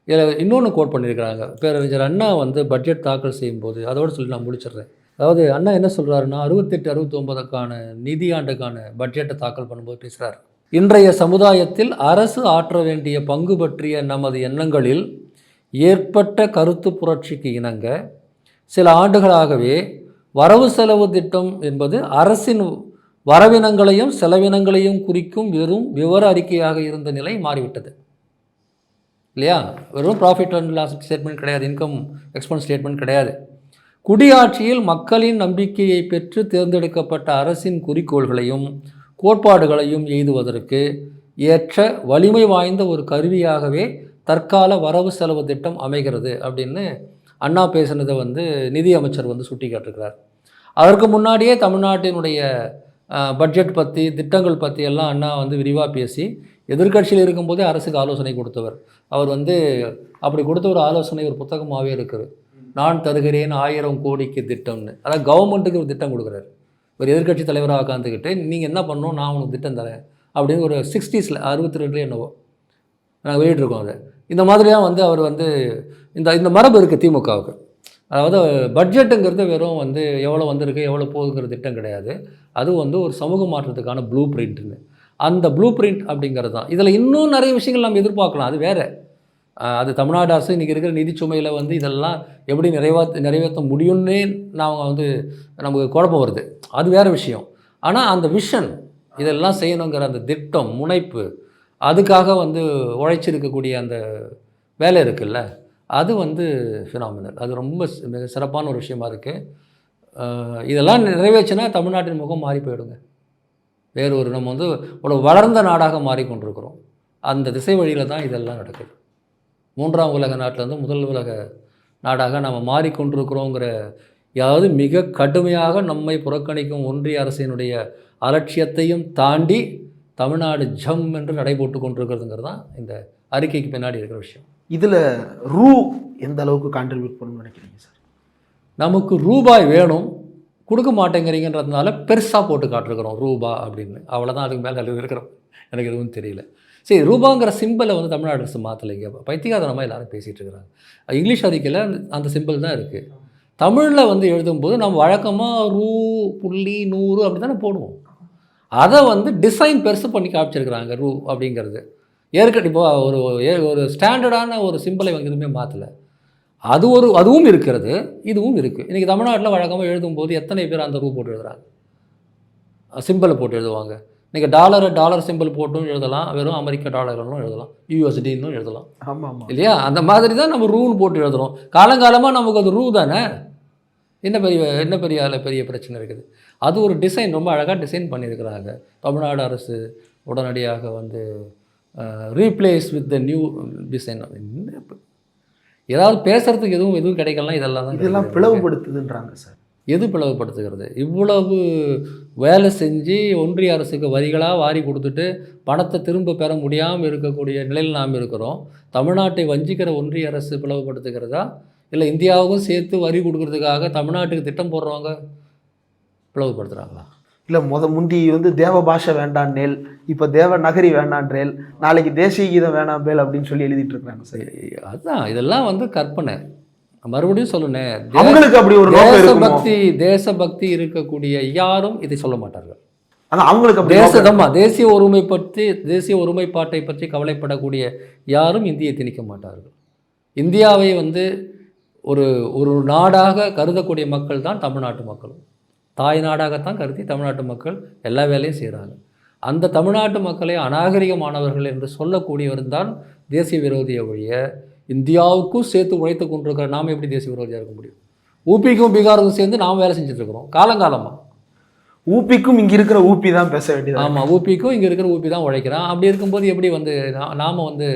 இதில் இன்னொன்று கோட் பண்ணியிருக்கிறாங்க. பேரறிஞர் அண்ணா வந்து பட்ஜெட் தாக்கல் செய்யும்போது, அதோடு சொல்லி நான் முடிச்சிடுறேன். அதாவது அண்ணா என்ன சொல்கிறாருன்னா, 68-69க்கான நிதியாண்டுக்கான பட்ஜெட்டை தாக்கல் பண்ணும்போது பேசுகிறார். இன்றைய சமுதாயத்தில் அரசு ஆற்ற வேண்டிய பங்கு பற்றிய நமது எண்ணங்களில் ஏற்பட்ட கருத்து புரட்சிக்கு இணங்க சில ஆண்டுகளாகவே வரவு செலவு திட்டம் என்பது அரசின் வரவினங்களையும் செலவினங்களையும் குறிக்கும் வெறும் விவர அறிக்கையாக இருந்த நிலை மாறிவிட்டது. இல்லையா? வெறும் ப்ராஃபிட் அண்ட் லாஸ் ஸ்டேட்மெண்ட் கிடையாது, இன்கம் எக்ஸ்பென்ஸ் ஸ்டேட்மெண்ட் கிடையாது. குடியாட்சியில் மக்களின் நம்பிக்கையை பெற்று தேர்ந்தெடுக்கப்பட்ட அரசின் குறிக்கோள்களையும் கோட்பாடுகளையும் எய்துவதற்கு ஏற்ற வலிமை வாய்ந்த ஒரு கருவியாகவே தற்கால வரவு செலவு திட்டம் அமைகிறது அப்படின்னு அண்ணா பேசினதை வந்து நிதி அமைச்சர் வந்து சுட்டி காட்டுகிறார். அதற்கு முன்னாடியே தமிழ்நாட்டினுடைய பட்ஜெட் பற்றி திட்டங்கள் பற்றி எல்லாம் அண்ணா வந்து விரிவாக பேசி எதிர்க்கட்சியில் இருக்கும்போதே அரசுக்கு ஆலோசனை கொடுத்தவர். அவர் வந்து அப்படி கொடுத்த ஒரு ஆலோசனை ஒரு புத்தகமாகவே இருக்குது. நான் தருகிறேன் 1000 கோடிக்கு திட்டம்னு. அதாவது கவர்மெண்ட்டுக்கு ஒரு திட்டம் கொடுக்குறாரு. ஒரு எதிர்க்கட்சி தலைவராக உட்காந்துக்கிட்டு நீங்கள் என்ன பண்ணணும், நான் உங்களுக்கு திட்டம் தரேன் அப்படின்னு ஒரு 60s 62 என்னவோ நாங்கள் வெளியிட்ருக்கோம். அதை இந்த மாதிரியாக வந்து அவர் வந்து இந்த மரபு இருக்குது திமுகவுக்கு. அதாவது பட்ஜெட்டுங்கிறது வெறும் வந்து எவ்வளோ வந்திருக்கு எவ்வளோ போகுதுங்கிற திட்டம் கிடையாது. அது வந்து ஒரு சமூக மாற்றத்துக்கான ப்ளூ பிரிண்ட்னு. அந்த ப்ளூ பிரிண்ட் அப்படிங்கிறது தான். இதில் இன்னும் நிறைய விஷயங்கள் நம்ம எதிர்பார்க்கலாம், அது வேறு. அது தமிழ்நாடு அரசு இன்றைக்கி இருக்கிற நிதிச்சுமையில் வந்து இதெல்லாம் எப்படி நிறைவேற்ற முடியும்னே நாம் வந்து நமக்கு குழப்பம் வருது, அது வேறு விஷயம். ஆனால் அந்த விஷன் இதெல்லாம் செய்யணுங்கிற அந்த திட்டம் முனைப்பு, அதுக்காக வந்து உழைச்சிருக்கக்கூடிய அந்த வேலை இருக்குல்ல, அது வந்து ஃபினாமினல். அது ரொம்ப மிக சிறப்பான ஒரு விஷயமா இருக்குது. இதெல்லாம் நிறைவேற்றினா தமிழ்நாட்டின் முகம் மாறி போயிடுங்க. வேறு ஒரு நம்ம வந்து ஒரு வளர்ந்த நாடாக மாறிக்கொண்டிருக்கிறோம். அந்த திசை வழியில் தான் இதெல்லாம் நடக்குது. 3ஆம் உலக நாட்டிலேருந்து முதல் உலக நாடாக நம்ம மாறிக்கொண்டிருக்கிறோங்கிற, யாவது மிக கடுமையாக நம்மை புறக்கணிக்கும் ஒன்றிய அரசினுடைய அலட்சியத்தையும் தாண்டி தமிழ்நாடு ஜம் என்று நடைபோட்டு கொண்டிருக்கிறதுங்கிறது தான் இந்த அறிக்கைக்கு பின்னாடி இருக்கிற விஷயம். இதில் ரூ எந்த அளவுக்கு கான்ட்ரிபியூட் பண்ணணும்னு நினைக்கிறீங்க சார்? நமக்கு ரூபாய் வேணும், கொடுக்க மாட்டேங்கிறீங்கன்றதுனால பெருசாக போட்டு காட்டிருக்கிறோம் ரூபா அப்படின்னு. அவ்வளோதான், அதுக்கு மேலே அது இருக்கிறோம். எனக்கு எதுவும் தெரியல. சரி, ரூபாங்கிற சிம்பிளை வந்து தமிழ்நாடு அரசு மாற்றலைங்க. பைத்தியகாரமாக எல்லாரும் பேசிகிட்டு இருக்கிறாங்க. இங்கிலீஷ் அறிக்கையில் அந்த சிம்பிள் தான் இருக்குது. தமிழில் வந்து எழுதும்போது நம்ம வழக்கமாக ரூ புள்ளி 100 அப்படி தானே போடுவோம். அதை வந்து டிசைன் பெருசு பண்ணி காமிச்சிருக்கிறாங்க ரூ அப்படிங்கிறது. இப்போ ஒரு ஸ்டாண்டர்டான ஒரு சிம்பிளை வந்து எதுவுமே மாற்றலை. அதுவும் இருக்கிறது, இதுவும் இருக்குது. இன்றைக்கி தமிழ்நாட்டில் வழக்கமாக எழுதும்போது எத்தனை பேர் அந்த ரூ போட்டு எழுதுகிறாங்க, சிம்பிளை போட்டு எழுதுவாங்க. நீங்கள் டாலர் சிம்பிள் போட்டும் எழுதலாம், வெறும் அமெரிக்க டாலர்களும் எழுதலாம், யூஎஸ்டின்னு எழுதலாம். ஆமாம் இல்லையா? அந்த மாதிரி தான் நம்ம ரூன்னு போட்டு எழுதுகிறோம். காலங்காலமாக நமக்கு அது ரூ தானே. என்ன பெரிய பிரச்சனை இருக்குது? அது ஒரு டிசைன், ரொம்ப அழகாக டிசைன் பண்ணியிருக்கிறாங்க. தமிழ்நாடு அரசு உடனடியாக வந்து replace with the new design. ஏதாவது பேசுகிறதுக்கு எதுவும் கிடைக்கலாம். இதெல்லாம் பிளவுபடுத்துதுன்றாங்க சார். எது பிளவுபடுத்துகிறது? இவ்வளவு வேலை செஞ்சு ஒன்றிய அரசுக்கு வரிகளாக வாரி கொடுத்துட்டு பணத்தை திரும்ப பெற முடியாமல் இருக்கக்கூடிய நிலையில் நாம் இருக்கிறோம். தமிழ்நாட்டை வஞ்சிக்கிற ஒன்றிய அரசு பிளவுபடுத்துகிறதா, இல்லை இந்தியாவுக்கும் சேர்த்து வரி கொடுக்கறதுக்காக தமிழ்நாட்டுக்கு திட்டம் போடுறவங்க பிளவுபடுத்துகிறாங்களா? இல்லை முந்தி வந்து தேவ பாஷை வேண்டான்னேல், இப்போ தேவ நகரி வேண்டான்றேல், நாளைக்கு தேசிய கீதம் வேணாம்பேல் அப்படின்னு சொல்லி எழுதிட்டு இருக்கிறாங்க சார். அதுதான் இதெல்லாம் வந்து கற்பனை. மறுபடியும் சொல்லுனேன், அவங்களுக்கு அப்படி ஒரு தேசபக்தி இருக்கக்கூடிய யாரும் இதை சொல்ல மாட்டார்கள். ஆனால் அவங்களுக்கு தேசிய ஒருமைப்பாட்டை பற்றி கவலைப்படக்கூடிய யாரும் இந்தியை திணிக்க மாட்டார்கள். இந்தியாவை வந்து ஒரு நாடாக கருதக்கூடிய மக்கள் தான் தமிழ்நாட்டு மக்களும். தாய் நாடாகத்தான் கருதி தமிழ்நாட்டு மக்கள் எல்லா வேலையும் செய்கிறாங்க. அந்த தமிழ்நாட்டு மக்களை அநாகரிகமானவர்கள் என்று சொல்லக்கூடியவர் தான் தேசிய விரோதியை ஒழிய, இந்தியாவுக்கும் சேர்த்து உழைத்து கொண்டிருக்கிற நாம் எப்படி தேசிய விரோதியாக இருக்க முடியும்? ஊபிக்கும் பீகாருக்கும் சேர்ந்து நாம் வேலை செஞ்சுட்ருக்கிறோம் காலங்காலமாக. ஊபிக்கும் இங்கே இருக்கிற ஊபி தான் பேச வேண்டியது. ஆமாம், ஊபிக்கும் இங்கே இருக்கிற ஊபி தான் உழைக்கிறான். அப்படி இருக்கும்போது எப்படி வந்து நாம் வந்து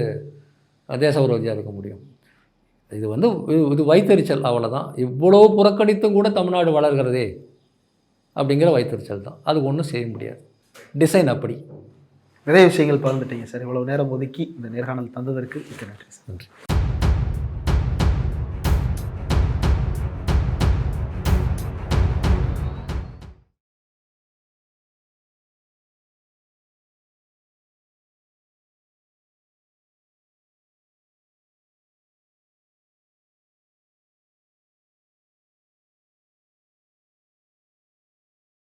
தேச விரோதியாக இருக்க முடியும்? இது வைத்தறிச்சல், அவ்வளோதான். இவ்வளோ புறக்கணித்தும் கூட தமிழ்நாடு வளர்கிறதே அப்படிங்கிற வைத்தறிச்சல் தான். அது ஒன்றும் செய்ய முடியாது. டிசைன் அப்படி. நிறைய விஷயங்கள் பகிர்ந்துட்டீங்க சார். இவ்வளோ நேரம் ஒதுக்கி இந்த நேர்காணல் தந்ததற்கு மிக்க நன்றி சார். நன்றி.